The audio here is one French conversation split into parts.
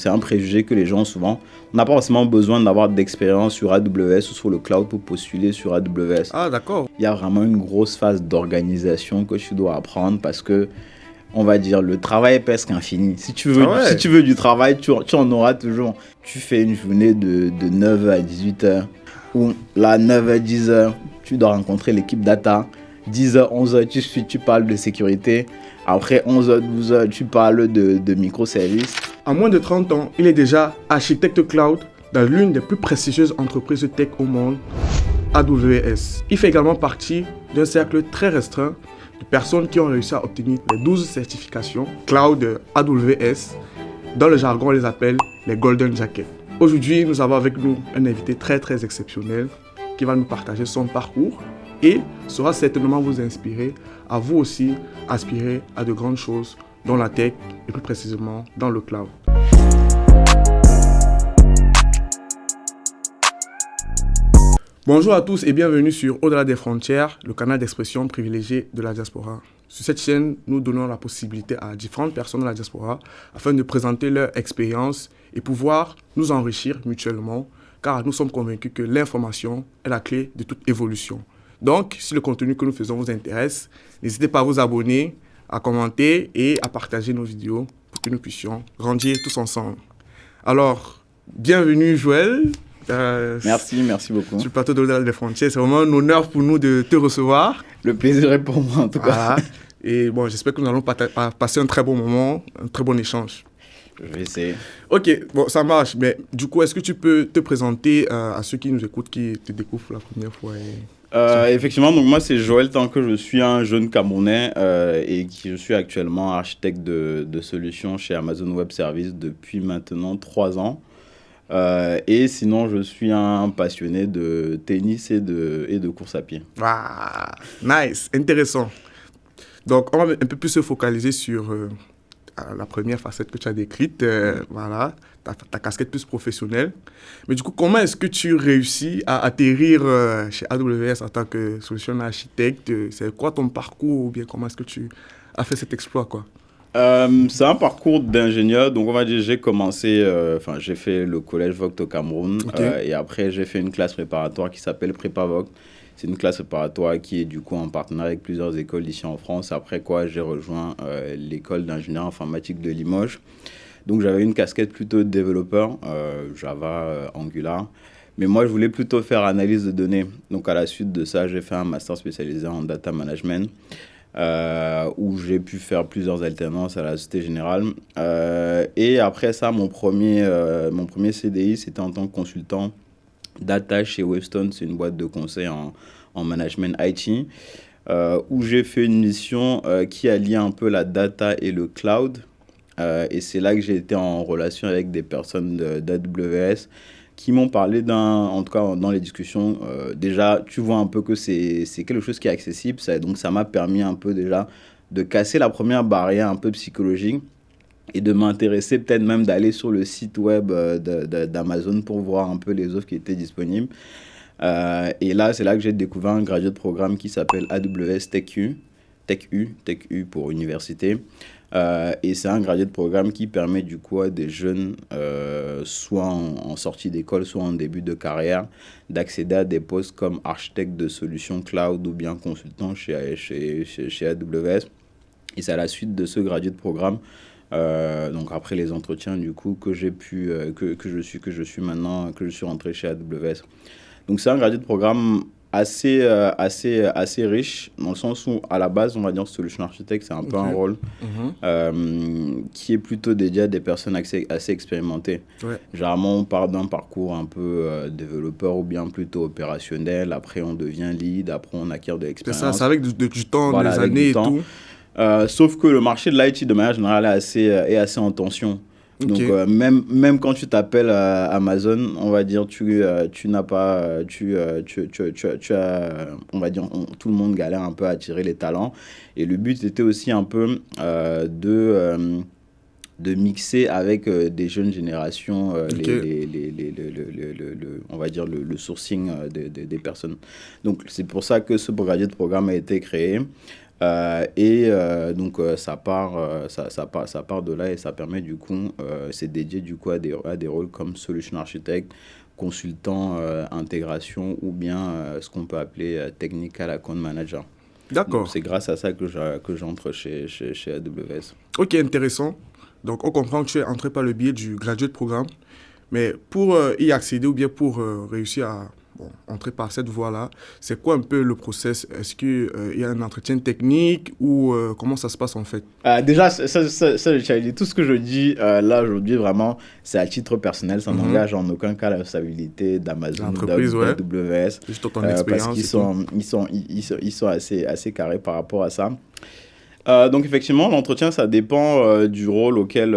C'est un préjugé que les gens souvent, on n'a pas forcément besoin d'avoir d'expérience sur AWS ou sur le cloud pour postuler sur AWS. Ah, d'accord. Il y a vraiment une grosse phase d'organisation que tu dois apprendre parce que, on va dire, le travail est presque infini. Si tu veux du travail, tu en auras toujours. Tu fais une journée de 9h à 18h ou là, 9h, 10h, tu dois rencontrer l'équipe data. 10h, 11h, tu parles de sécurité. Après 11h, 12h, tu parles de microservices. En moins de 30 ans, il est déjà architecte cloud dans l'une des plus prestigieuses entreprises tech au monde, AWS. Il fait également partie d'un cercle très restreint de personnes qui ont réussi à obtenir les 12 certifications cloud AWS. Dans le jargon, on les appelle les Golden Jackets. Aujourd'hui, nous avons avec nous un invité très très exceptionnel qui va nous partager son parcours et saura certainement vous inspirer à vous aussi aspirer à de grandes choses dans la tech et plus précisément dans le cloud. Bonjour à tous et bienvenue sur Au-delà des frontières, le canal d'expression privilégié de la diaspora. Sur cette chaîne, nous donnons la possibilité à différentes personnes de la diaspora afin de présenter leur expérience et pouvoir nous enrichir mutuellement, car nous sommes convaincus que l'information est la clé de toute évolution. Donc, si le contenu que nous faisons vous intéresse, n'hésitez pas à vous abonner, à commenter et à partager nos vidéos pour que nous puissions grandir tous ensemble. Alors, bienvenue Joël. Merci beaucoup. Sur le plateau d'Au-delà des frontières, c'est vraiment un honneur pour nous de te recevoir. Le plaisir est pour moi en tout cas. Voilà. Et bon, j'espère que nous allons passer un très bon moment, un très bon échange. Je vais essayer. Ok, bon, ça marche. Mais du coup, est-ce que tu peux te présenter à ceux qui nous écoutent, qui te découvrent pour la première fois Effectivement, donc moi c'est Joël Tanque, je suis un jeune Camerounais et je suis actuellement architecte de solutions chez Amazon Web Services depuis maintenant 3 ans. Et sinon, je suis un passionné de tennis et de course à pied. Ah, nice, intéressant. Donc, on va un peu plus se focaliser sur la première facette que tu as décrite, voilà, ta casquette plus professionnelle. Mais du coup, comment est-ce que tu réussis à atterrir chez AWS en tant que solution architecte? C'est quoi ton parcours ou bien comment est-ce que tu as fait cet exploit, quoi? C'est un parcours d'ingénieur, donc on va dire j'ai commencé, j'ai fait le collège Vogt au Cameroun, Okay. et après j'ai fait une classe préparatoire qui s'appelle Prépa Vogt. C'est une classe préparatoire qui est du coup en partenariat avec plusieurs écoles ici en France. Après quoi, j'ai rejoint l'école d'ingénieur informatique de Limoges. Donc j'avais une casquette plutôt développeur, Java, Angular. Mais moi, je voulais plutôt faire analyse de données. Donc à la suite de ça, j'ai fait un master spécialisé en data management. Où j'ai pu faire plusieurs alternances à la Société Générale. Et après ça, mon premier CDI, c'était en tant que consultant data chez Webstone. C'est une boîte de conseil en management IT, où j'ai fait une mission qui allie un peu la data et le cloud. Et c'est là que j'ai été en relation avec des personnes d'AWS qui m'ont parlé en tout cas dans les discussions, déjà tu vois un peu que c'est quelque chose qui est accessible, donc ça m'a permis un peu déjà de casser la première barrière un peu psychologique et de m'intéresser, peut-être même d'aller sur le site web d'Amazon pour voir un peu les offres qui étaient disponibles. Et là, c'est là que j'ai découvert un graduate programme qui s'appelle AWS TechU pour université. Et c'est un graduate programme qui permet du coup à des jeunes, soit en sortie d'école, soit en début de carrière, d'accéder à des postes comme architecte de solutions cloud ou bien consultant chez AWS. Et c'est à la suite de ce graduate programme, donc après les entretiens du coup, que j'ai pu, que je suis rentré chez AWS. Donc c'est un graduate programme assez riche, dans le sens où, à la base, on va dire solution architecte, c'est un peu un rôle qui est plutôt dédié à des personnes assez expérimentées. Ouais. Généralement, on part d'un parcours un peu développeur ou bien plutôt opérationnel. Après, on devient lead. Après, on acquiert de l'expérience. C'est avec du temps, Voilà, des avec années du et temps. tout. Sauf que le marché de l'IT, de manière générale, est assez en tension. Donc, même quand tu t'appelles Amazon, on va dire, tu n'as pas, on va dire, tout le monde galère un peu à attirer les talents. Et le but était aussi un peu de mixer avec des jeunes générations, on va dire, le sourcing des personnes. Donc, c'est pour ça que ce graduate programme a été créé. Ça part de là et ça permet du coup, c'est dédié du coup à des rôles comme solution architect, consultant, intégration ou bien ce qu'on peut appeler technical account manager. Donc D'accord. c'est grâce à ça que j'entre chez AWS. Ok, intéressant. Donc, on comprend que tu es entré par le biais du graduate programme. Mais pour y accéder ou bien pour réussir à entrer par cette voie-là, c'est quoi un peu le process? Est-ce qu'il y a un entretien technique ou comment ça se passe en fait? Déjà, je dit. Tout ce que je dis là aujourd'hui, vraiment, c'est à titre personnel. Ça Mhm. n'engage en aucun cas la responsabilité d'Amazon ou L'entreprise, ouais. d'AWS Juste ton parce expérience qu'ils et tout. ils sont assez carrés par rapport à ça. Donc effectivement, l'entretien, ça dépend du rôle auquel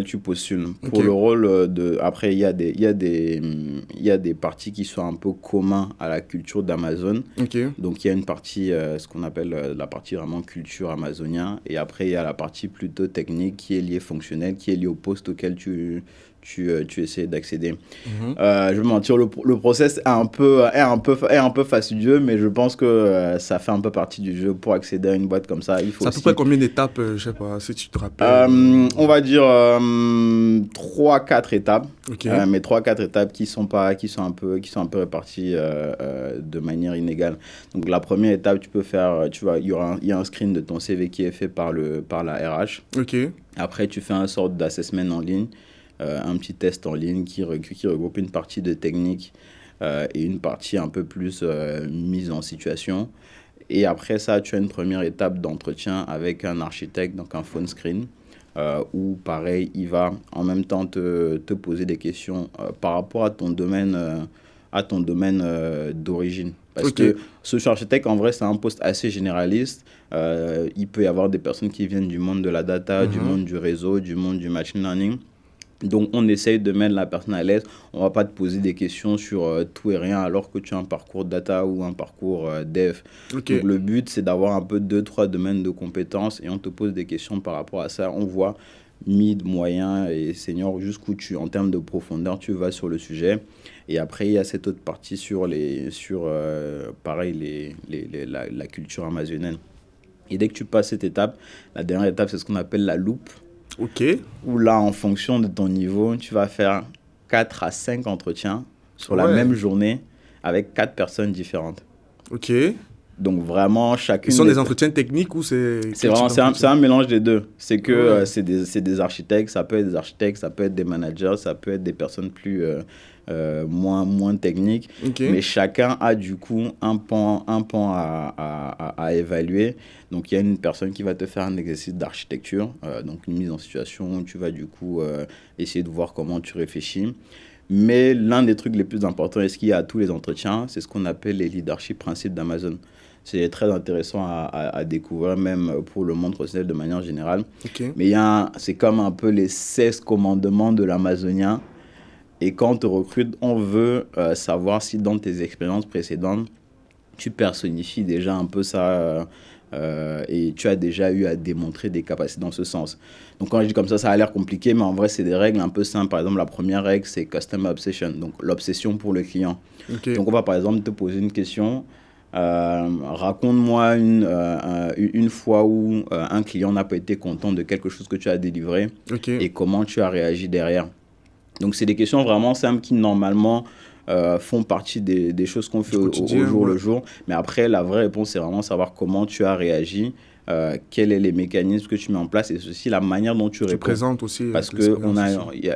tu postules. Ok, Pour le rôle après, il y a des parties qui sont un peu communs à la culture d'Amazon. ok. Donc il y a une partie, ce qu'on appelle la partie vraiment culture amazonien. Et après, il y a la partie plutôt technique qui est liée fonctionnelle, qui est liée au poste auquel tu essaies d'accéder. Mhm. Je vais mentir, le process est un peu fastidieux, mais je pense que ça fait un peu partie du jeu. Pour accéder à une boîte comme ça, il faut C'est à peu près aussi, combien d'étapes, je sais pas, si tu te rappelles. on va dire, 3-4 étapes. Ok, Mais 3-4 étapes qui sont un peu réparties de manière inégale. Donc la première étape, tu peux faire, tu vois, il y a un screen de ton CV qui est fait par la RH. ok, Après, tu fais un sorte d'assessment en ligne, un petit test en ligne qui regroupe une partie de technique et une partie un peu plus mise en situation. Et après ça, tu as une première étape d'entretien avec un architecte, donc un phone screen, où pareil, il va en même temps te poser des questions par rapport à ton domaine d'origine. Parce ok. que ce architecte, en vrai, c'est un poste assez généraliste. Il peut y avoir des personnes qui viennent du monde de la data, du Mhm. monde du réseau, du monde du machine learning. Donc, on essaye de mettre la personne à l'aise. On ne va pas te poser des questions sur tout et rien alors que tu as un parcours data ou un parcours dev. Ok, Donc, le but, c'est d'avoir un peu deux, trois domaines de compétences et on te pose des questions par rapport à ça. On voit mid, moyen et senior en termes de profondeur, tu vas sur le sujet. Et après, il y a cette autre partie pareil, la culture amazonienne. Et dès que tu passes cette étape, la dernière étape, c'est ce qu'on appelle la loupe ok, où là, en fonction de ton niveau, tu vas faire 4 à 5 entretiens sur la ouais, même journée avec 4 personnes différentes. ok. Donc vraiment, Ils chacune sont des des... entretiens techniques ou c'est C'est quel type vraiment, c'est d'entretien? un mélange des deux. C'est que Ouais, c'est des architectes, ça peut être des architectes, ça peut être des managers, ça peut être des personnes moins techniques. ok, Mais chacun a du coup un pan à évaluer. Donc il y a une personne qui va te faire un exercice d'architecture, donc une mise en situation où tu vas du coup essayer de voir comment tu réfléchis. Mais l'un des trucs les plus importants et ce qu'il y a à tous les entretiens, c'est ce qu'on appelle les leadership principes d'Amazon. C'est très intéressant à découvrir, même pour le monde professionnel de manière générale. ok. Mais c'est comme un peu les 16 commandements de l'Amazonien. Et quand on te recrute, on veut savoir si dans tes expériences précédentes, tu personnifies déjà un peu ça et tu as déjà eu à démontrer des capacités dans ce sens. Donc quand je dis comme ça a l'air compliqué, mais en vrai, c'est des règles un peu simples. Par exemple, la première règle, c'est Customer Obsession, donc l'obsession pour le client. Ok, Donc on va par exemple te poser une question. Raconte-moi une fois où un client n'a pas été content de quelque chose que tu as délivré ok. et comment tu as réagi derrière. Donc, c'est des questions vraiment simples qui, normalement, font partie des choses qu'on fait Du au quotidien, jour ouais. le jour. Mais après, la vraie réponse, c'est vraiment savoir comment tu as réagi, quels sont les mécanismes que tu mets en place et aussi la manière dont tu Tu réponds. présentes aussi Parce que l'expérience aussi.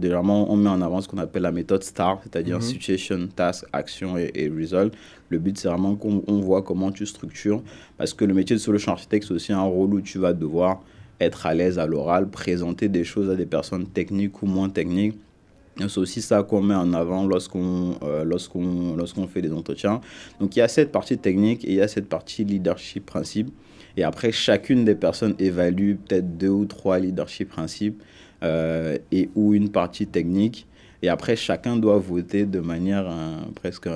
généralement, on met en avant ce qu'on appelle la méthode STAR, c'est-à-dire Mhm. Situation, Task, Action et Result. Le but, c'est vraiment qu'on voit comment tu structures. Parce que le métier de solution architecte, c'est aussi un rôle où tu vas devoir être à l'aise à l'oral, présenter des choses à des personnes techniques ou moins techniques. C'est aussi ça qu'on met en avant lorsqu'on fait des entretiens. Donc, il y a cette partie technique et il y a cette partie leadership principe. Et après, chacune des personnes évalue peut-être 2 ou 3 leadership principes et ou une partie technique. Et après, chacun doit voter de manière presque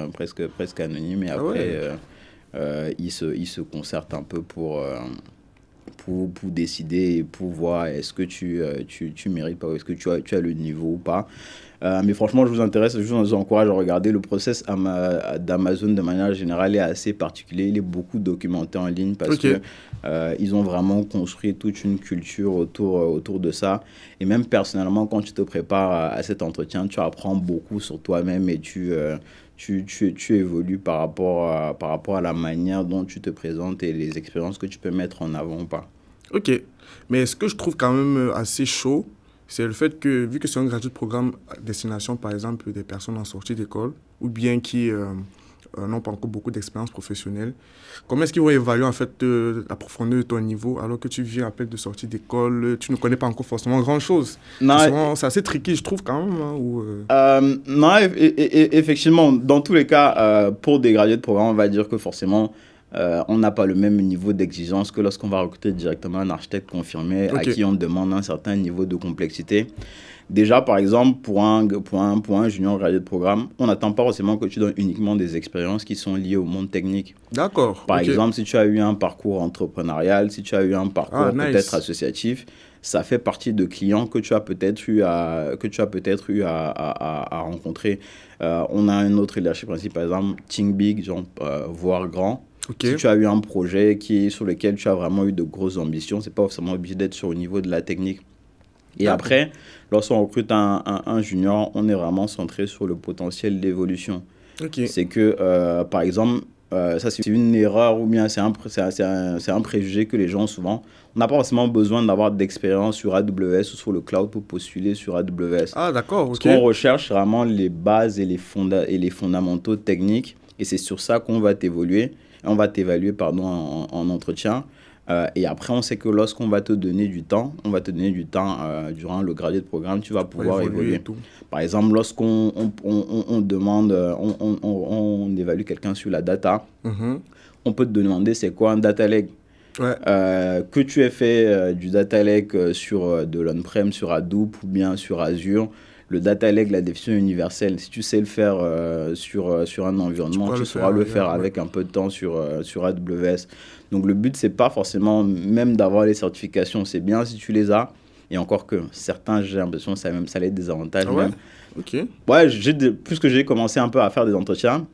anonyme. Et Ah après, ouais. il se concerte un peu pour décider et pour voir est-ce que tu mérites pas, est-ce que tu as le niveau ou pas. Mais franchement, je vous encourage à regarder. Le process d'Amazon de manière générale est assez particulier. Il est beaucoup documenté en ligne parce que ils ont vraiment construit toute une culture autour de ça. Et même personnellement, quand tu te prépares à cet entretien, tu apprends beaucoup sur toi-même et tu évolues par rapport à la manière dont tu te présentes et les expériences que tu peux mettre en avant ou pas. Ok. Mais ce que je trouve quand même assez chaud, c'est le fait que, vu que c'est un graduate programme à destination, par exemple, des personnes en sortie d'école, ou bien qui n'ont pas encore beaucoup d'expérience professionnelle, comment est-ce qu'ils vont évaluer en fait la profondeur de ton niveau alors que tu viens à peine de sortie d'école, tu ne connais pas encore forcément grand-chose? C'est assez tricky, je trouve, quand même. Non, effectivement, dans tous les cas, pour des graduates de programme, on va dire que forcément, on n'a pas le même niveau d'exigence que lorsqu'on va recruter directement un architecte confirmé à qui on demande un certain niveau de complexité. Déjà, par exemple, pour un junior graduate de programme, on n'attend pas forcément que tu donnes uniquement des expériences qui sont liées au monde technique. D'accord. Par exemple, si tu as eu un parcours entrepreneurial, si tu as eu un parcours peut-être associatif, ça fait partie de clients que tu as peut-être eu à rencontrer. On a un autre leadership principe, par exemple, think big, genre voir grand. Si tu as eu un projet sur lequel tu as vraiment eu de grosses ambitions, c'est pas forcément obligé d'être sur le niveau de la technique. Et après, lorsqu'on recrute un junior, on est vraiment centré sur le potentiel d'évolution. C'est que, par exemple, ça c'est une erreur ou bien c'est un préjugé que les gens ont souvent. On n'a pas forcément besoin d'avoir d'expérience sur AWS ou sur le cloud pour postuler sur AWS. Ah d'accord, Ce qu'on recherche, c'est vraiment les bases et les fondamentaux techniques. Et c'est sur ça qu'on va t'évaluer en entretien. Et après, on sait que lorsqu'on va te donner du temps, durant le graduate programme, tu vas pouvoir évoluer. Par exemple, lorsqu'on demande, on évalue quelqu'un sur la data, on peut te demander c'est quoi un data lake. Que tu aies fait du data lake sur de l'on-prem, sur Hadoop ou bien sur Azure. Le data lake, la définition universelle, si tu sais le faire sur un environnement, tu sauras le faire avec un peu de temps sur AWS. Donc le but, c'est pas forcément même d'avoir les certifications. C'est bien si tu les as. Et encore que certains, j'ai l'impression que ça a des avantages. Plus que j'ai commencé un peu à faire des entretiens,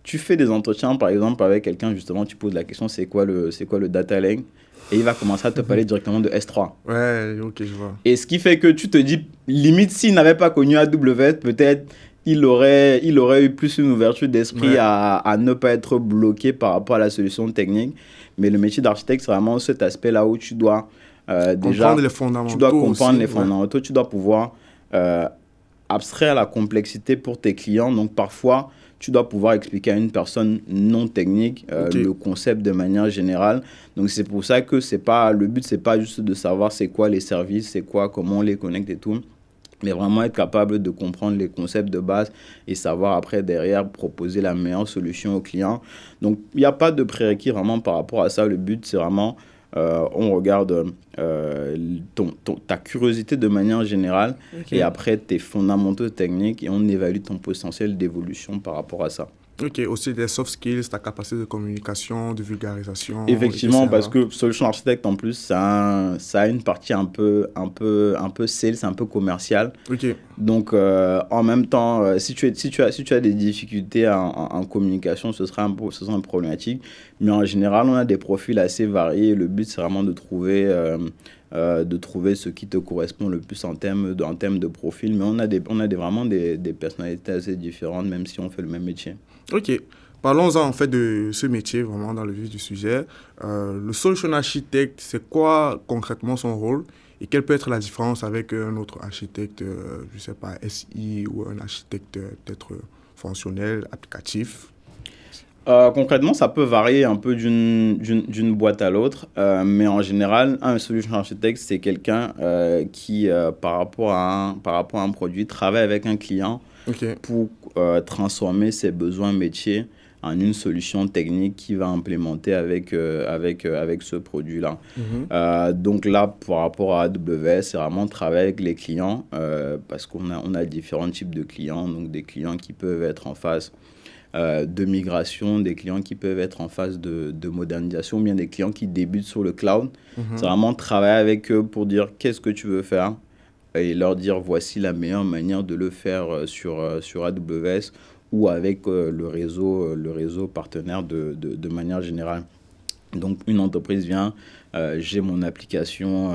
tu fais des entretiens, par exemple, avec quelqu'un, justement, tu poses la question, c'est quoi le data lake? Et il va commencer à te parler directement de S3. Je vois. Et ce qui fait que tu te dis, limite, s'il n'avait pas connu AWS, peut-être il aurait eu plus une ouverture d'esprit à ne pas être bloqué par rapport à la solution technique. Mais le métier d'architecte, c'est vraiment cet aspect-là où tu dois comprendre les fondamentaux. Tu dois comprendre les fondamentaux, tu dois pouvoir abstraire la complexité pour tes clients. Donc parfois, tu dois pouvoir expliquer à une personne non technique le concept de manière générale. Donc, c'est pour ça que le but, c'est pas juste de savoir c'est quoi les services, comment on les connecte et tout, mais vraiment être capable de comprendre les concepts de base et savoir après, derrière, proposer la meilleure solution au client. Donc, il n'y a pas de prérequis vraiment par rapport à ça. Le but, c'est vraiment, on regarde ta curiosité de manière générale et après tes fondamentaux techniques et on évalue ton potentiel d'évolution par rapport à ça. Aussi des soft skills, ta capacité de communication, de vulgarisation. Effectivement, parce que Solution Architect, en plus, ça a une partie un peu sales, un peu commerciale. Donc, en même temps, si tu as des difficultés en communication, ce sera un peu problématique. Mais en général, on a des profils assez variés. Le but, c'est vraiment de trouver ce qui te correspond le plus en termes de profil. Mais on a vraiment des personnalités assez différentes, même si on fait le même métier. Parlons-en en fait de ce métier, vraiment dans le vif du sujet. Le solution architecte, c'est quoi concrètement son rôle et quelle peut être la différence avec un autre architecte, je ne sais pas, SI ou un architecte peut-être fonctionnel, applicatif? Concrètement, ça peut varier un peu d'une boîte à l'autre, mais en général, un solution architect, c'est quelqu'un qui, par rapport à un produit, travaille avec un client pour transformer ses besoins métiers en une solution technique qu'il va implémenter avec ce produit-là. Donc là, par rapport à AWS, c'est vraiment travailler avec les clients parce qu'on a différents types de clients, donc des clients qui peuvent être en phase de migration, des clients qui peuvent être en phase de modernisation, ou bien des clients qui débutent sur le cloud. C'est vraiment travailler avec eux pour dire qu'est-ce que tu veux faire et leur dire voici la meilleure manière de le faire sur AWS ou avec le réseau partenaire de manière générale. Donc, une entreprise vient, j'ai mon application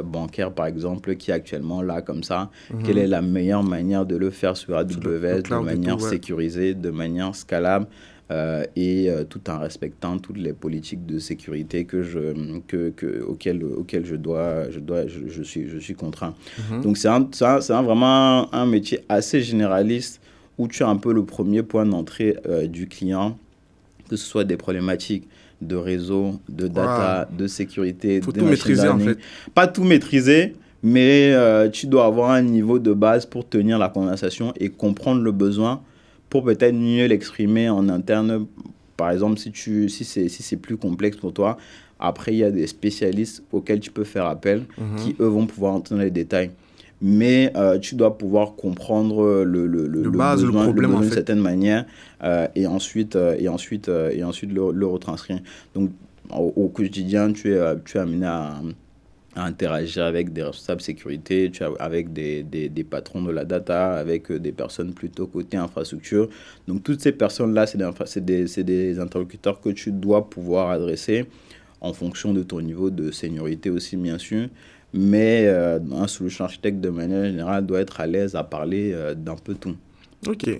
bancaire, par exemple, qui est actuellement là, comme ça. Quelle est la meilleure manière de le faire sur AWS de manière sécurisée, de manière scalable et tout en respectant toutes les politiques de sécurité auxquelles je suis contraint. Donc, c'est vraiment un métier assez généraliste où tu as un peu le premier point d'entrée du client, que ce soit des problématiques de réseau, de data, de sécurité, faut tout maîtriser en fait. Pas tout maîtriser, mais tu dois avoir un niveau de base pour tenir la conversation et comprendre le besoin pour peut-être mieux l'exprimer en interne. Par exemple, si c'est plus complexe pour toi, après, il y a des spécialistes auxquels tu peux faire appel qui, eux, vont pouvoir entrer dans les détails. Mais tu dois pouvoir comprendre le problème d'une certaine manière et ensuite le retranscrire. Donc, au quotidien, tu es amené à interagir avec des responsables sécurité, avec des patrons de la data, avec des personnes plutôt côté infrastructure. Donc, toutes ces personnes-là, c'est des interlocuteurs que tu dois pouvoir adresser en fonction de ton niveau de seniorité aussi, bien sûr. Mais un solution architecte, de manière générale, doit être à l'aise à parler d'un peu tout. Ok,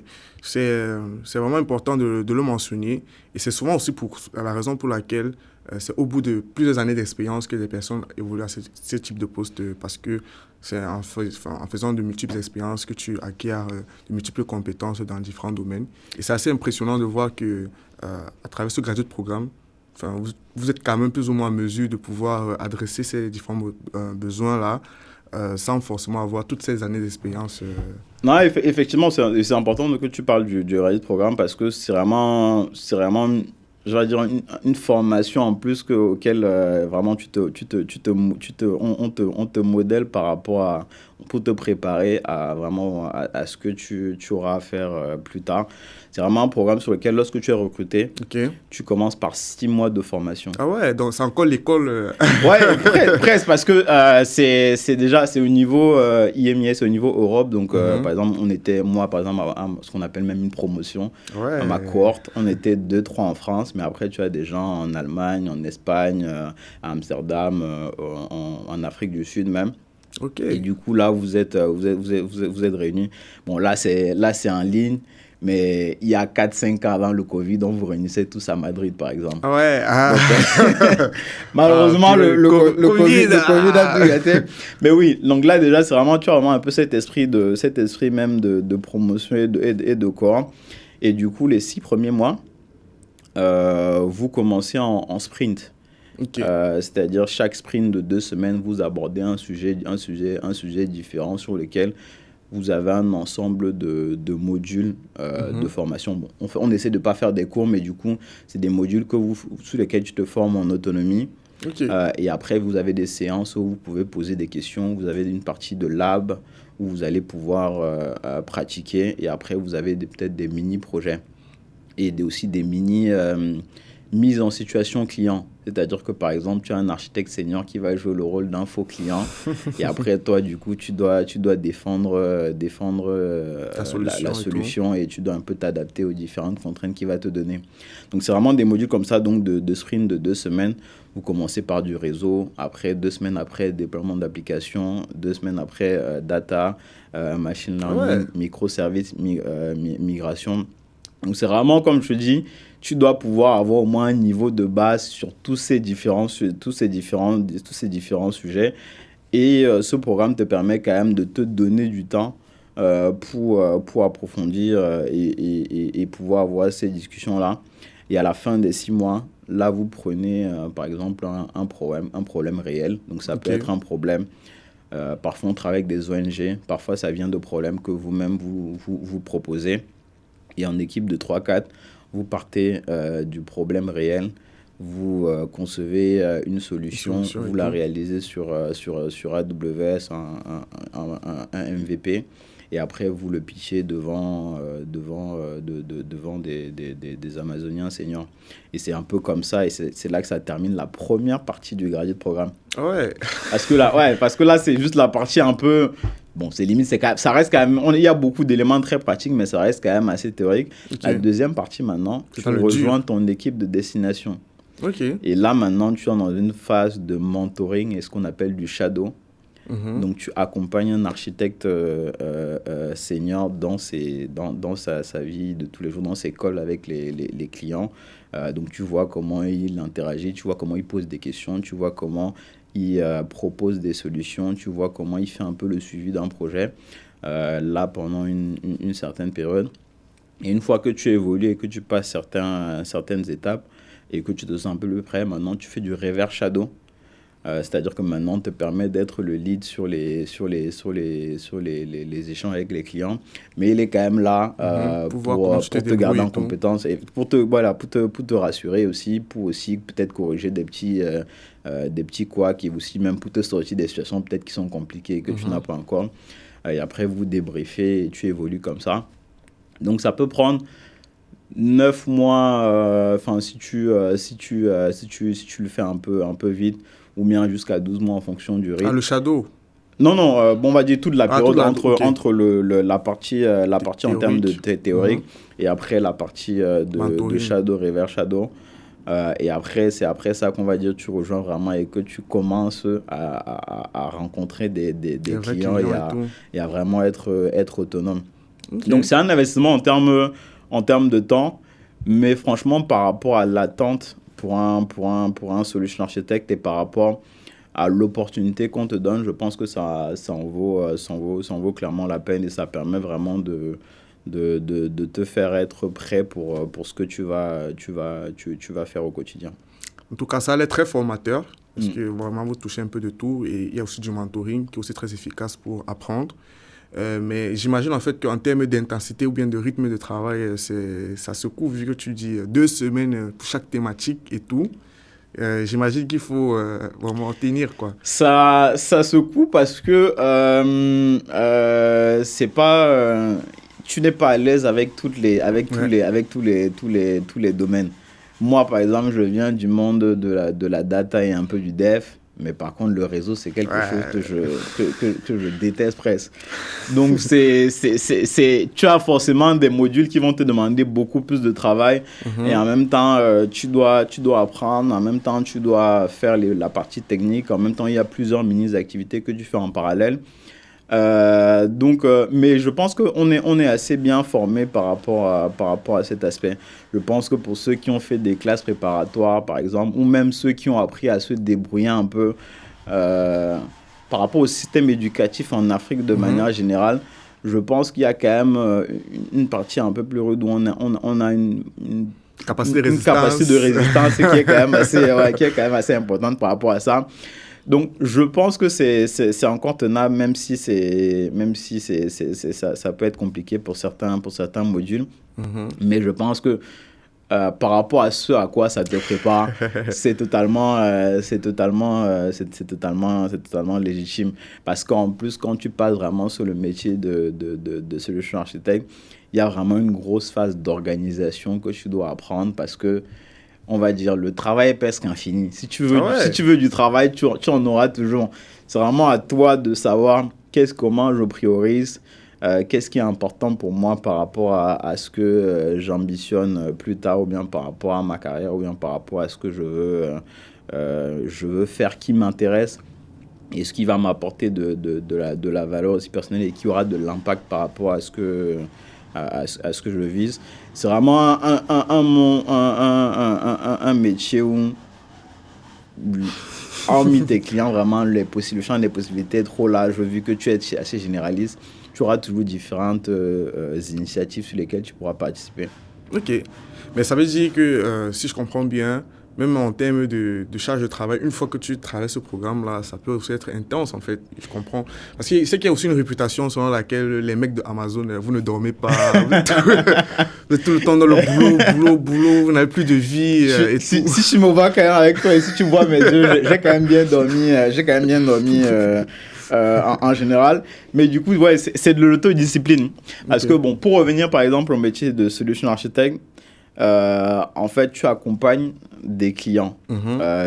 c'est vraiment important de le mentionner. Et c'est souvent aussi la raison pour laquelle c'est au bout de plusieurs années d'expérience que les personnes évoluent à ce type de poste, parce que c'est en faisant de multiples expériences que tu acquiers de multiples compétences dans différents domaines. Et c'est assez impressionnant de voir que à travers ce graduate programme, vous êtes quand même plus ou moins en mesure de pouvoir adresser ces différents besoins-là sans forcément avoir toutes ces années d'expérience. Non, effectivement, c'est important que tu parles du graduate programme parce que c'est vraiment je vais dire, une formation en plus auquel vraiment on te modèle par rapport pour te préparer à ce que tu auras à faire plus tard. C'est vraiment un programme sur lequel, lorsque tu es recruté, tu commences par 6 mois de formation. Ah ouais, donc c'est encore l'école. Ouais, presque, parce que c'est au niveau IMIS, c'est au niveau Europe. Donc, par exemple, moi, par exemple, à ce qu'on appelle même une promotion, à ma cohorte, on était 2-3 en France, mais après, tu as des gens en Allemagne, en Espagne, à Amsterdam, en Afrique du Sud même. Et du coup, là, vous êtes réunis. Bon, là, c'est en ligne. Mais il y a 4-5 ans avant le Covid, on vous réunissait tous à Madrid, par exemple. Ouais. Donc, malheureusement, le COVID a pu gâter. Mais oui, donc là, déjà, tu as vraiment un peu cet esprit même de promotion et de corps. Et du coup, les 6 premiers mois, vous commencez en sprint. C'est-à-dire, chaque sprint de 2 semaines, vous abordez un sujet différent sur lequel vous avez un ensemble de modules de formation. Bon, on essaie de ne pas faire des cours, mais du coup, c'est des modules sous lesquels tu te formes en autonomie. Et après, vous avez des séances où vous pouvez poser des questions. Vous avez une partie de lab où vous allez pouvoir pratiquer. Et après, vous avez peut-être des mini-projets et aussi des mise en situation client. C'est-à-dire que, par exemple, tu as un architecte senior qui va jouer le rôle d'un faux client. Et après, toi, du coup, tu dois défendre la solution et tu dois un peu t'adapter aux différentes contraintes qu'il va te donner. Donc, c'est vraiment des modules comme ça, donc de sprint de 2 semaines. Vous commencez par du réseau. Après, 2 semaines après, déploiement d'applications. 2 semaines après, data, machine learning, microservices, migration. Donc, c'est vraiment, comme je te dis, tu dois pouvoir avoir au moins un niveau de base sur tous ces différents sujets. Et ce programme te permet quand même de te donner du temps pour approfondir et pouvoir avoir ces discussions-là. Et à la fin des 6 mois, là, vous prenez, par exemple, un problème réel. Donc, ça peut être un problème. Parfois, on travaille avec des ONG. Parfois, ça vient de problèmes que vous-même, vous proposez. Et en équipe de 3-4, vous partez du problème réel, vous concevez une solution, vous la réalisez sur AWS, un MVP. et après vous le pitchez devant des Amazoniens seniors. Et c'est un peu comme ça, et c'est là que ça termine la première partie du graduate programme. Ouais. Parce que là, c'est juste la partie un peu... Bon, c'est limite, ça reste quand même... Il y a beaucoup d'éléments très pratiques, mais ça reste quand même assez théorique. Okay. La deuxième partie, maintenant, tu rejoins ton équipe de destination. Okay. Et là, maintenant, tu es dans une phase de mentoring et ce qu'on appelle du shadow. Donc, tu accompagnes un architecte senior dans sa vie de tous les jours, dans ses calls avec les clients. Donc, tu vois comment il interagit, tu vois comment il pose des questions, tu vois comment il propose des solutions, tu vois comment il fait un peu le suivi d'un projet, là, pendant une certaine période. Et une fois que tu évolues et que tu passes certaines étapes et que tu te sens un peu plus prêt, maintenant, tu fais du reverse shadow. C'est-à-dire que maintenant, on te permet d'être le lead sur les échanges avec les clients, mais il est quand même là pour te garder en compétence et pour te rassurer aussi, pour aussi peut-être corriger des petits couacs et aussi même pour te sortir des situations peut-être qui sont compliquées et que tu n'as pas encore. Et après, vous débriefez et tu évolues comme ça. Donc, ça peut prendre 9 mois, si tu le fais un peu vite, ou bien jusqu'à 12 mois en fonction du rythme. Ah, le shadow? Non, on va dire toute la période entre la partie en termes de théorique et après la partie de shadow, reverse shadow. Et après, c'est après ça qu'on va dire tu rejoins vraiment et que tu commences à rencontrer des clients et à vraiment être autonome. Okay. Donc, c'est un investissement en termes de temps, mais franchement, par rapport à l'attente pour un solution architecte et par rapport à l'opportunité qu'on te donne, je pense que ça en vaut clairement la peine et ça permet vraiment de te faire être prêt pour ce que tu vas faire au quotidien. En tout cas, ça allait très formateur parce que vraiment vous touchez un peu de tout et il y a aussi du mentoring qui est aussi très efficace pour apprendre. Mais j'imagine en fait qu'en termes d'intensité ou bien de rythme de travail, ça secoue vu que tu dis 2 semaines pour chaque thématique et tout. J'imagine qu'il faut vraiment tenir, quoi. Ça secoue parce que c'est pas... tu n'es pas à l'aise avec tous les domaines. Moi, par exemple, je viens du monde de la data et un peu du dev. Mais par contre, le réseau, c'est quelque chose que je déteste presque. Donc, tu as forcément des modules qui vont te demander beaucoup plus de travail. Et en même temps, tu dois apprendre. En même temps, tu dois faire la partie technique. En même temps, il y a plusieurs mini-activités que tu fais en parallèle. Mais je pense qu'on est assez bien formé par rapport à cet aspect. Je pense que pour ceux qui ont fait des classes préparatoires, par exemple, ou même ceux qui ont appris à se débrouiller un peu par rapport au système éducatif en Afrique de manière générale, je pense qu'il y a quand même une partie un peu plus rude où on a une capacité de résistance qui est quand même assez importante par rapport à ça. Donc, je pense que c'est encore tenable, même si ça peut être compliqué pour certains modules. Mais je pense que par rapport à ce à quoi ça te prépare, c'est totalement légitime. Parce qu'en plus, quand tu passes vraiment sur le métier de solution architecte, il y a vraiment une grosse phase d'organisation que tu dois apprendre parce que on va dire, le travail est presque infini. Si tu veux du travail, tu en auras toujours. C'est vraiment à toi de savoir comment je priorise, qu'est-ce qui est important pour moi par rapport à ce que j'ambitionne plus tard, ou bien par rapport à ma carrière, ou bien par rapport à ce que je veux faire qui m'intéresse, et ce qui va m'apporter de la valeur aussi personnelle et qui aura de l'impact par rapport à ce que je vise. C'est vraiment un métier où, hormis tes clients, vraiment, le champ des possibilités est trop large. Vu que tu es assez généraliste, tu auras toujours différentes initiatives sur lesquelles tu pourras participer. Ok. Mais ça veut dire que, si je comprends bien, même en termes de charge de travail, une fois que tu traverses ce programme-là, ça peut aussi être intense, en fait. Je comprends. Parce que c'est qu'il y a aussi une réputation selon laquelle les mecs de Amazon, vous ne dormez pas. Vous êtes tout le temps dans le boulot, vous n'avez plus de vie. Si je me vois quand même avec toi et si tu vois mes yeux, j'ai quand même bien dormi en général. Mais du coup, ouais, c'est de l'autodiscipline. Parce que, bon, pour revenir, par exemple, au métier de solution architecte, en fait, tu accompagnes des clients.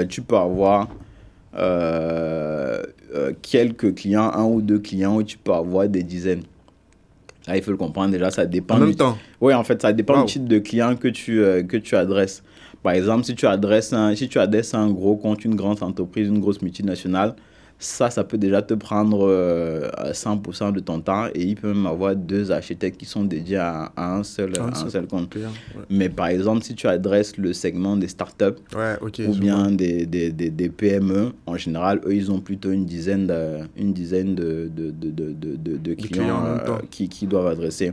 Tu peux avoir quelques clients, 1 ou 2 clients, ou tu peux avoir des dizaines. Là, il faut le comprendre déjà, ça dépend. En même temps. Oui, en fait, ça dépend du type de client que tu adresses. Par exemple, si tu adresses un gros compte, une grande entreprise, une grosse multinationale, ça peut déjà te prendre 100% de ton temps, et il peut même avoir 2 architectes qui sont dédiés à un seul compte. Client, ouais. Mais par exemple, si tu adresses le segment des startups ou bien des PME, en général, eux, ils ont plutôt une dizaine de clients qui doivent adresser.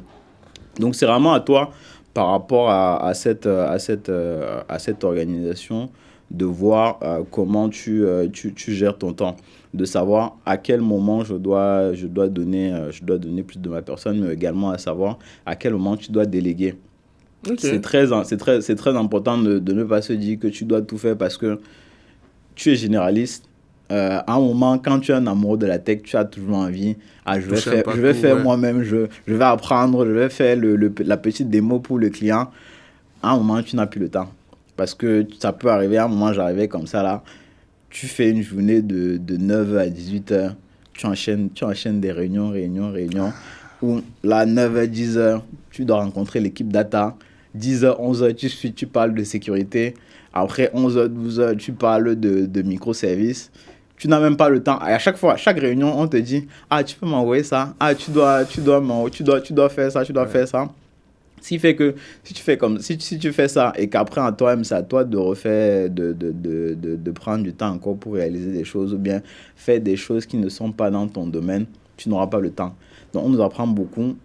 Donc, c'est vraiment à toi, par rapport à cette organisation, de voir comment tu gères ton temps, de savoir à quel moment je dois donner plus de ma personne, mais également à savoir à quel moment tu dois déléguer. C'est très important de ne pas se dire que tu dois tout faire parce que tu es généraliste. À un moment, quand tu es un amoureux de la tech, tu as toujours envie, je vais faire moi-même, je vais apprendre, je vais faire la petite démo pour le client. À un moment, tu n'as plus le temps. Parce que ça peut arriver, à un moment, j'arrivais comme ça là, tu fais une journée de 9h à 18h, tu enchaînes des réunions, où là, 9h, 10h, tu dois rencontrer l'équipe data, 10h, 11h, tu parles de sécurité, après 11h, 12h, tu parles de microservices. Tu n'as même pas le temps. Et à chaque réunion, on te dit, tu peux m'envoyer ça, tu dois faire ça, faire ça. Si tu fais ça et qu'après en toi-même, c'est à toi de refaire, de prendre du temps encore pour réaliser des choses ou bien faire des choses qui ne sont pas dans ton domaine, tu n'auras pas le temps. Donc on nous apprend beaucoup.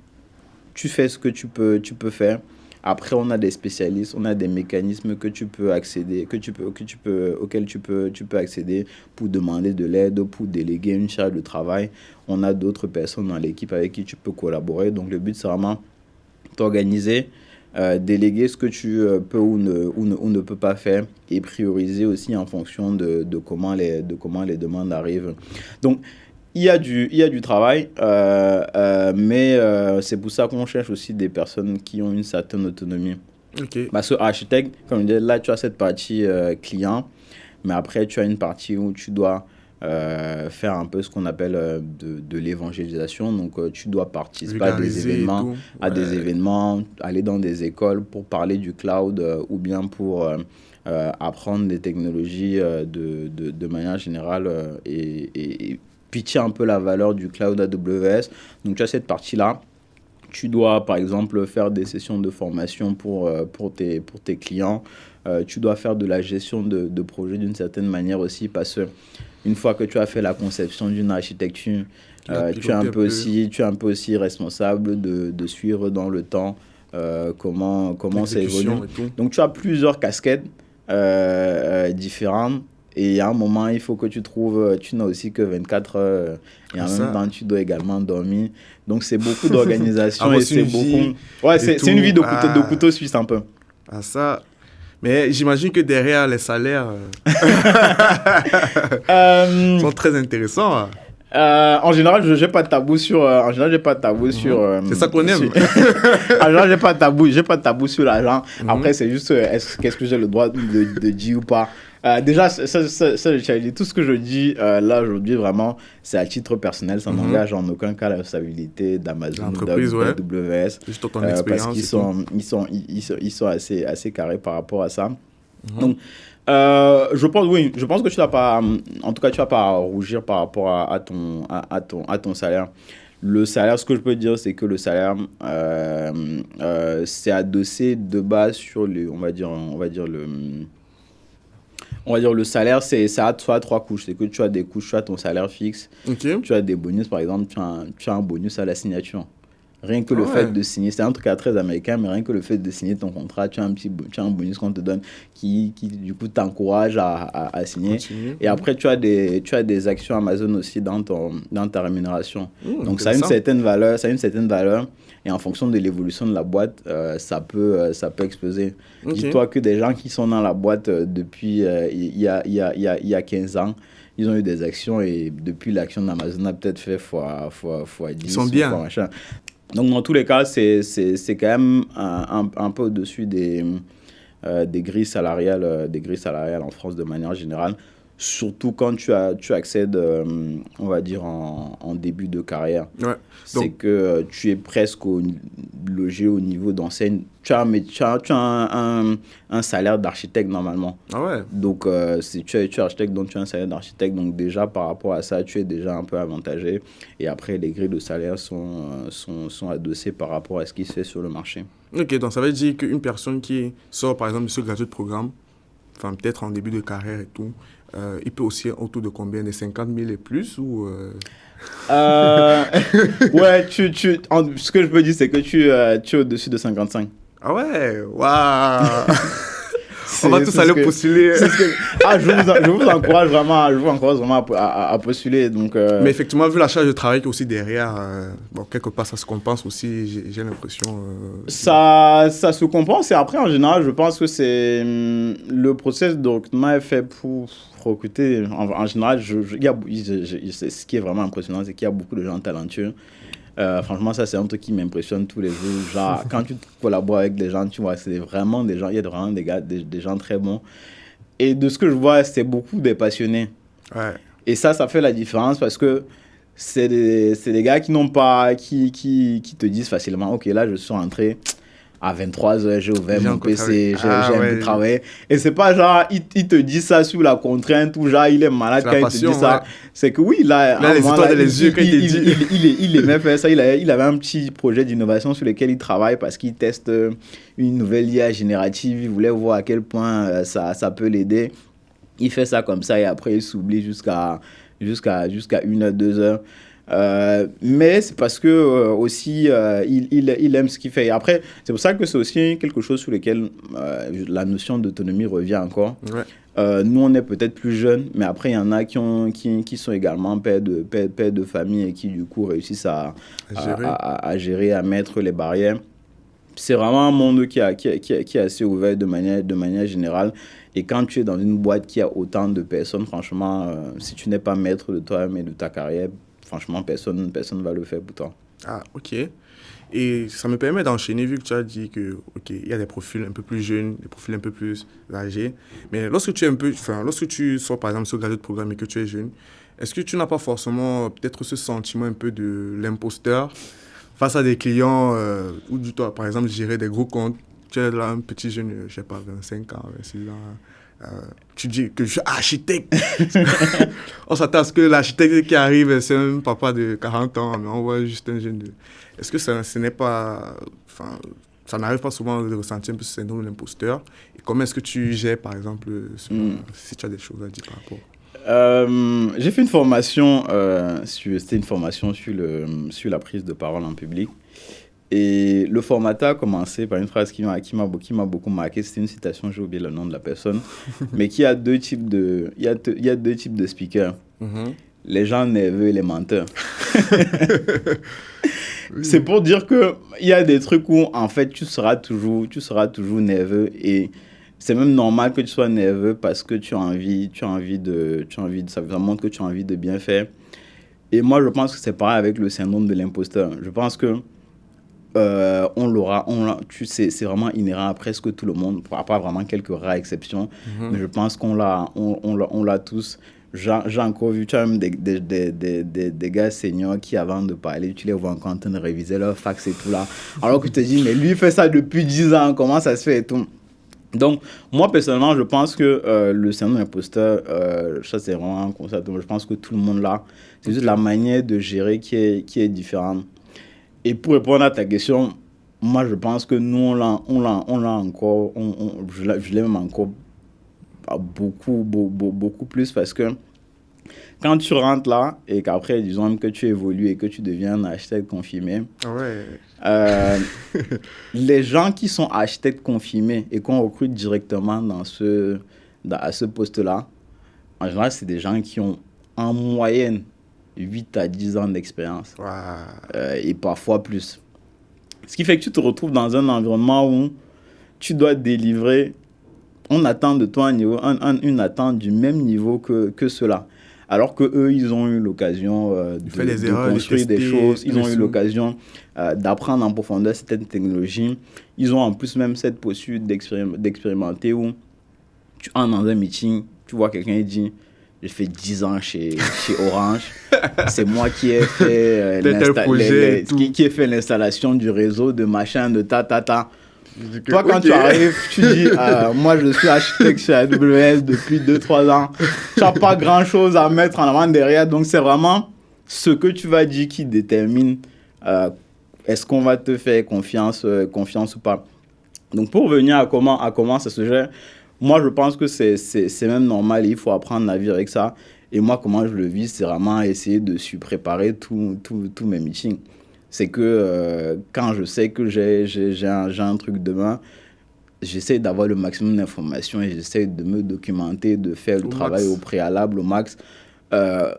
Tu fais ce que tu peux faire. Après, on a des spécialistes, on a des mécanismes que tu peux accéder, auxquels tu peux accéder pour demander de l'aide, pour déléguer une charge de travail. On a d'autres personnes dans l'équipe avec qui tu peux collaborer. Donc le but, c'est vraiment t'organiser, déléguer ce que tu peux ou ne peux pas faire et prioriser aussi en fonction de comment les demandes arrivent. Donc, il y a du travail, mais c'est pour ça qu'on cherche aussi des personnes qui ont une certaine autonomie. Parce que architecte, comme je disais, là, tu as cette partie client, mais après, tu as une partie où tu dois faire un peu ce qu'on appelle de l'évangélisation. Donc, tu dois participer à des événements, aller dans des écoles pour parler du cloud ou bien pour apprendre des technologies de manière générale et pitcher un peu la valeur du cloud AWS. Donc, tu as cette partie-là. Tu dois, par exemple, faire des sessions de formation pour tes clients. Tu dois faire de la gestion de projet d'une certaine manière aussi parce que une fois que tu as fait la conception d'une architecture, tu es un peu aussi responsable de suivre dans le temps comment ça évolue. Donc, tu as plusieurs casquettes différentes. Et à un moment, il faut que tu n'as aussi que 24 heures. Et en même temps, tu dois également dormir. Donc, c'est beaucoup d'organisation. Et c'est beaucoup. Ouais, c'est une vie de couteau suisse un peu. Ça. Mais j'imagine que derrière, les salaires sont très intéressants. En général, je n'ai pas de tabou sur. C'est ça qu'on aime. En général, j'ai pas de tabou sur l'argent. Après, c'est juste qu'est-ce que j'ai le droit de dire ou pas. Déjà, tout ce que je dis là aujourd'hui, vraiment, c'est à titre personnel. Ça n'engage en aucun cas la responsabilité d'Amazon ou d'AWS. Juste ton expérience. Parce qu'ils sont assez carrés par rapport à ça. Donc, je pense que tu n'as pas, en tout cas, tu vas pas à rougir par rapport à ton salaire. Le salaire, ce que je peux dire, c'est que le salaire, c'est adossé de base sur le salaire, ça a 3 couches. C'est que tu as des couches, tu as ton salaire fixe, tu as des bonus, par exemple, tu as un bonus à la signature. Rien que le fait de signer, c'est un truc très américain, mais rien que le fait de signer ton contrat, tu as un bonus qu'on te donne qui du coup t'encourage à signer. Et après, tu as des actions Amazon aussi dans ta rémunération. Donc ça a une certaine valeur. Et en fonction de l'évolution de la boîte, ça peut exploser. Dis-toi que des gens qui sont dans la boîte depuis il y a 15 ans, ils ont eu des actions et depuis, l'action d'Amazon a peut-être fait fois 10. Ils sont bien. Fois machin. Donc, dans tous les cas, c'est quand même un peu au-dessus des grilles salariales en France de manière générale. Surtout quand tu accèdes, on va dire, en début de carrière. Ouais. C'est que tu es presque logé au niveau d'enseigne. Tu as un salaire d'architecte normalement. Ah ouais. Donc, tu es architecte, donc tu as un salaire d'architecte. Donc, déjà, par rapport à ça, tu es déjà un peu avantagé. Et après, les grilles de salaire sont adossées par rapport à ce qui se fait sur le marché. Ok, donc ça veut dire qu'une personne qui sort, par exemple, de ce graduate programme, enfin, peut-être en début de carrière et tout, il peut aussi autour de combien? Des 50 000 et plus ou Ouais, ce que je peux dire, c'est que tu es au-dessus de 55. Ah ouais, waouh. On va tous aller postuler. Je vous encourage vraiment à postuler. Donc, Mais effectivement, vu la charge de travail qui est aussi derrière, bon, quelque part, ça se compense aussi, j'ai l'impression. Ça se compense. Et après, en général, je pense que c'est le process de recrutement est fait pour recruter. En général, ce qui est vraiment impressionnant, c'est qu'il y a beaucoup de gens talentueux. Franchement, ça, c'est un truc qui m'impressionne tous les jours. Genre, quand tu collabores avec des gens, tu vois, c'est vraiment des gens, il y a vraiment des gens très bons. Et de ce que je vois, c'est beaucoup des passionnés. Ouais. Et ça fait la différence parce que c'est des gars qui te disent facilement, OK, là, je suis rentré. À 23h, j'ai ouvert mon PC, j'ai un peu travaillé. Et c'est pas genre, il te dit ça sous la contrainte ou genre, il est malade quand il te dit ça. C'est que oui, là il aimait faire ça. Il avait un petit projet d'innovation sur lequel il travaille parce qu'il teste une nouvelle IA générative. Il voulait voir à quel point ça peut l'aider. Il fait ça comme ça et après, il s'oublie jusqu'à 1h, 2h. Mais c'est parce que aussi il aime ce qu'il fait. Et après, c'est pour ça que c'est aussi quelque chose sur lequel la notion d'autonomie revient encore. Ouais. Nous, on est peut-être plus jeunes, mais après, il y en a qui sont également pères de famille et qui, du coup, réussissent à gérer, à mettre les barrières. C'est vraiment un monde qui est assez ouvert de manière générale. Et quand tu es dans une boîte qui a autant de personnes, franchement, si tu n'es pas maître de toi-même et de ta carrière, franchement, personne ne va le faire pour toi. Ah, ok. Et ça me permet d'enchaîner, vu que tu as dit que, ok, il y a des profils un peu plus jeunes, des profils un peu plus âgés. Mais lorsque tu sors, par exemple, sur graduate programme et que tu es jeune, est-ce que tu n'as pas forcément peut-être ce sentiment un peu de l'imposteur face à des clients ou du toi, par exemple, gérer des gros comptes? Tu es là, un petit jeune, je ne sais pas, 25 ans, 26 ans. Tu dis que je suis architecte. On s'attend à ce que l'architecte qui arrive, c'est un papa de 40 ans, mais on voit juste un jeune de... Est-ce que ce n'est pas... Enfin, ça n'arrive pas souvent de ressentir un peu ce syndrome de l'imposteur? Et comment est-ce que tu gères, par exemple, si tu as des choses à dire par rapport? J'ai fait une formation, c'était une formation sur la prise de parole en public. Et le formateur a commencé par une phrase qui m'a beaucoup marqué. C'était une citation, j'ai oublié le nom de la personne, mais qui a deux types de speakers. Mm-hmm. Les gens nerveux et les menteurs. C'est pour dire qu'il y a des trucs où, en fait, tu seras toujours nerveux. Et c'est même normal que tu sois nerveux parce que ça montre que tu as envie de bien faire. Et moi, je pense que c'est pareil avec le syndrome de l'imposteur. Je pense que c'est vraiment inhérent à presque tout le monde, à part vraiment quelques rares exceptions. Mm-hmm. Mais je pense qu'on l'a tous. J'ai encore vu, tu as même des gars seniors qui, avant de parler, tu les vois encore en train de réviser leur fax et tout là. Alors que tu te dis, mais lui, il fait ça depuis 10 ans, comment ça se fait et tout. Donc, moi, personnellement, je pense que le syndrome d'imposteur, ça, c'est vraiment un concept. Je pense que tout le monde l'a. C'est juste la manière de gérer qui est différente. Et pour répondre à ta question, moi, je pense que nous, on l'a encore, je l'ai même encore beaucoup plus parce que quand tu rentres là et qu'après, disons même que tu évolues et que tu deviens un architecte confirmé, les gens qui sont architectes confirmés et qu'on recrute directement à ce poste-là, en général, c'est des gens qui ont en moyenne 8 à 10 ans d'expérience. Wow. Et parfois plus. Ce qui fait que tu te retrouves dans un environnement où tu dois délivrer, on attend de toi une attente du même niveau que cela. Alors que eux, ils ont eu l'occasion de construire des choses, ils ont eu l'occasion d'apprendre en profondeur certaines technologies. Ils ont en plus même cette posture d'expérimenter où tu entres dans un meeting, tu vois quelqu'un et dit j'ai fait 10 ans chez Orange, c'est moi qui ai fait qui ai fait l'installation du réseau de machin de ta. Toi, quand tu arrives, tu dis moi je suis architecte chez AWS depuis 2-3 ans, tu n'as pas grand chose à mettre en avant derrière, donc c'est vraiment ce que tu vas dire qui détermine est-ce qu'on va te faire confiance ou pas. Donc pour revenir à comment ça se gère, moi je pense que c'est même normal, il faut apprendre à vivre avec ça. Et moi comment je le vis, c'est vraiment essayer de préparer tous mes meetings. C'est que quand je sais que j'ai un truc demain, j'essaie d'avoir le maximum d'informations et j'essaie de me documenter, de faire le travail au préalable, au max.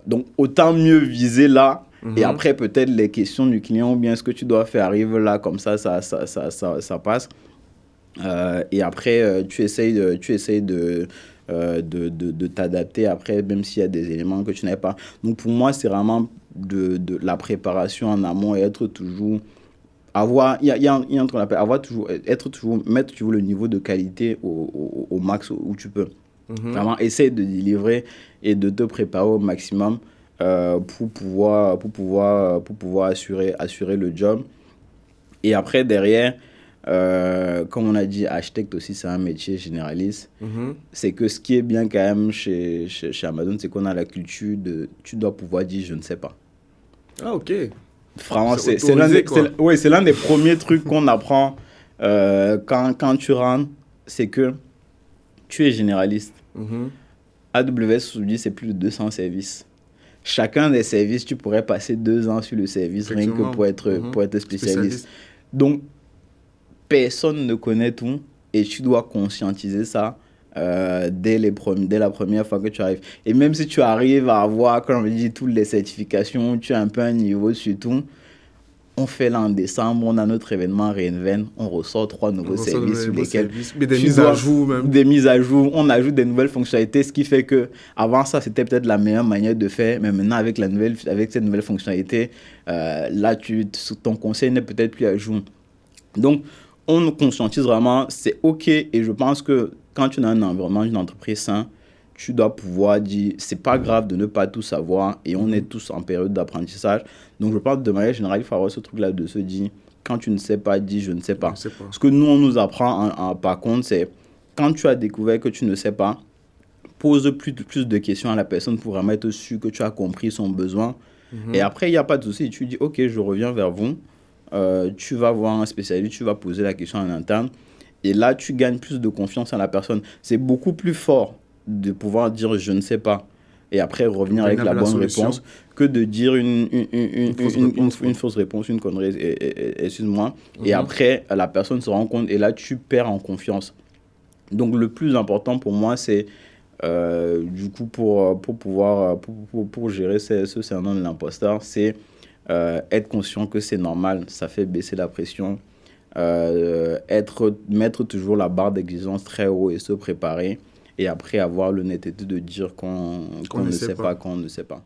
Donc autant mieux viser là. Et après, peut-être les questions du client ou bien ce que tu dois faire arrive là, comme ça passe. Et après, tu essayes de t'adapter après, même s'il y a des éléments que tu n'avais pas. Donc, pour moi, c'est vraiment de la préparation en amont et être toujours... mettre toujours le niveau de qualité au max où tu peux. Vraiment, essayer de délivrer et de te préparer au maximum pour pouvoir assurer le job. Et après, derrière, comme on a dit, architecte aussi, c'est un métier généraliste. C'est que ce qui est bien quand même chez Amazon, c'est qu'on a la culture de tu dois pouvoir dire je ne sais pas. Ah, ok. Vraiment, c'est l'un des premiers trucs qu'on apprend quand tu rentres, c'est que tu es généraliste. AWS, aujourd'hui, c'est plus de 200 services. Chacun des services, tu pourrais passer 2 ans sur le service, rien que pour être spécialiste. Donc, personne ne connaît tout et tu dois conscientiser ça dès la première fois que tu arrives. Et même si tu arrives à avoir, comme je dis, toutes les certifications, tu as un peu un niveau sur tout, on fait là en décembre, on a notre événement Reinvent, on ressort 3 nouveaux services sur lesquels des mises à jour même. Des mises à jour, on ajoute des nouvelles fonctionnalités, ce qui fait que avant ça, c'était peut-être la meilleure manière de faire, mais maintenant avec cette nouvelle fonctionnalité, là, ton conseil n'est peut-être plus à jour. Donc, on nous conscientise vraiment, c'est OK, et je pense que quand tu as un environnement d'une entreprise sain, tu dois pouvoir dire, c'est pas grave de ne pas tout savoir et on est tous en période d'apprentissage. Donc, je pense de manière générale, il faut avoir ce truc-là de se dire, quand tu ne sais pas, dis je ne sais pas. Ce que nous, on nous apprend par contre, c'est quand tu as découvert que tu ne sais pas, pose plus de questions à la personne pour vraiment être sûr que tu as compris son besoin. Et après, il n'y a pas de souci. Tu dis, OK, je reviens vers vous. Tu vas voir un spécialiste, tu vas poser la question en interne. Et là, tu gagnes plus de confiance en la personne. C'est beaucoup plus fort de pouvoir dire je ne sais pas et après revenir avec la bonne réponse que de dire une fausse réponse, une connerie, excuse-moi. Et après, la personne se rend compte et là, tu perds en confiance. Donc, le plus important pour moi, c'est du coup, pour gérer ce syndrome de l'imposteur, c'est être conscient que c'est normal, ça fait baisser la pression, mettre toujours la barre d'exigence très haut et se préparer. Et après, avoir l'honnêteté de dire qu'on ne sait pas, qu'on ne sait pas.